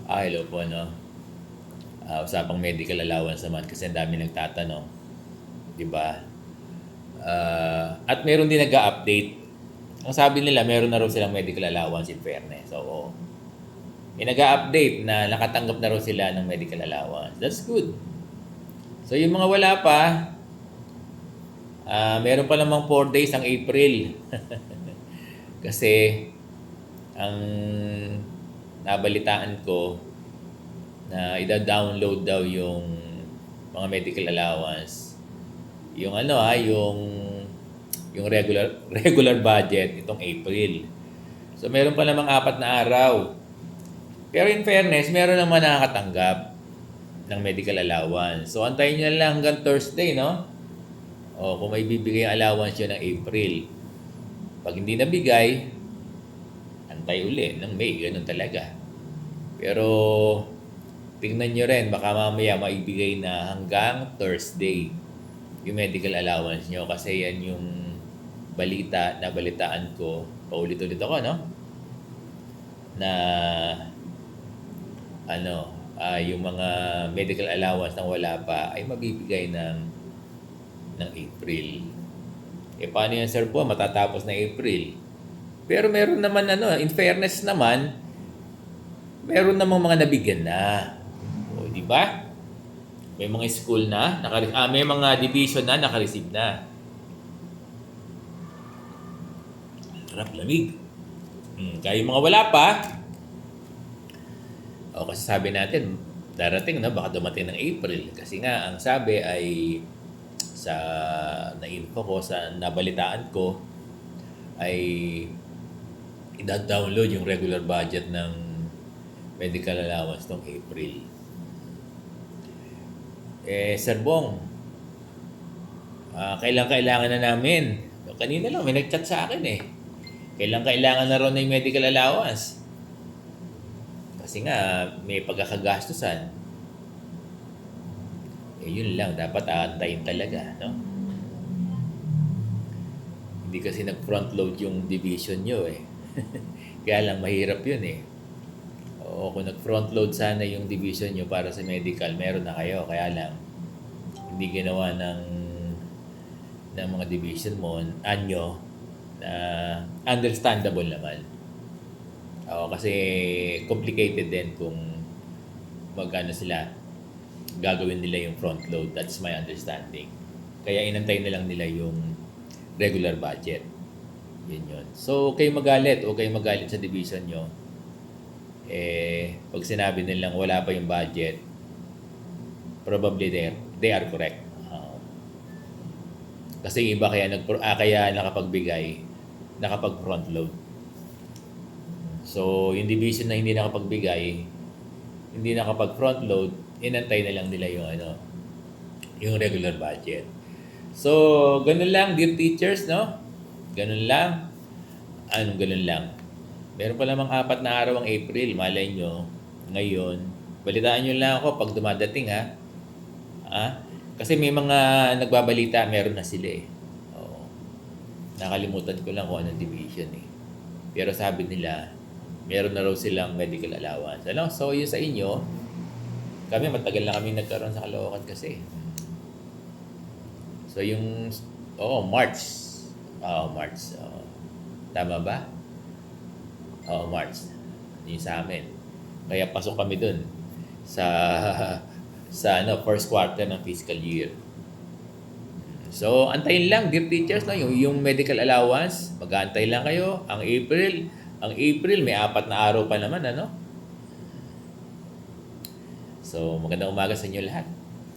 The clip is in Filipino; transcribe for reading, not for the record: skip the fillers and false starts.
Hello po, no? Usapang medical allowance naman kasi ang dami nagtatanong, di ba? At meron din nag-update. Ang sabi nila, meron na raw silang medical allowance in fairness. So, may nag-update na nakatanggap na raw sila ng medical allowance. That's good. So, yung mga wala pa, meron pa namang 4 days ang April. Kasi, ang nabalitaan ko na ida-download daw yung mga medical allowance. Yung yung regular budget itong April. So meron pa namang 4 na araw. Pero in fairness, meron naman nakakatanggap ng medical allowance. So antayin nyo lang hanggang Thursday, no? O kung may bibigay ang allowance yun ng April. Pag hindi nabigay, antay uli ng May. Ganun talaga. Pero tingnan nyo rin, baka mamaya maibigay na hanggang Thursday yung medical allowance nyo. Kasi yan yung balitaan ko. Paulit-ulit ako, no? Na yung mga medical allowance na wala pa ay mabibigay ng April. Paano yan, sir po? Matatapos na April. Pero meron naman, in fairness naman, meron namang mga nabigyan na. O, di ba? May mga school na, may mga division na naka-receive na. Harap lamig. Kaya yung mga wala pa, kasi sabi natin, darating na, baka dumating ng April. Kasi nga, ang sabi ay, sa na-info ko, sa nabalitaan ko, ay i-download yung regular budget ng medical allowance noong April. Sir Bong, kailangan na namin. Kanina lang, may nag-chat sa akin kailangan na raw na yung medical allowance. Kasi nga, may pagkakagastusan. Yun lang, dapat aantayin talaga, no? Hindi kasi nag-front load yung division nyo Kaya lang, mahirap yun O kung nag-front load sana yung division nyo para sa medical, meron na kayo. Kaya lang, hindi ginawa ng mga division mo, anyo, na understandable naman. Kasi complicated din kung magkano sila gagawin nila yung front load. That's my understanding. Kaya inantay na lang nila yung regular budget. Yun. So, kayo magalit sa division nyo, pag sinabi nilang wala pa yung budget, probably they are correct. Kasi iba kaya nakapagbigay, nakapag-front load. So, yung division na hindi nakapagbigay, hindi nakapag-front load, inantay na lang nila yung regular budget. So, ganun lang, dear teachers, no? Ganun lang. Ganun lang. Meron pa lamang 4 na araw ang April. Malay nyo, ngayon, balitaan nyo lang ako pag dumadating, Kasi may mga nagbabalita, meron na sila Nakalimutan ko lang kung anong division Pero sabi nila, meron na raw silang medical allowance. So, yun sa inyo, kami matagal na kami nagkaroon sa Caloocan kasi. So, yung, March. March. Tama ba? March. Yung sa amin. Kaya pasok kami dun sa first quarter ng fiscal year. So, antayin lang, dear teachers, yung medical allowance, mag-aantay lang kayo. Ang April, may 4 na araw pa naman, So, magandang umaga sa inyo lahat.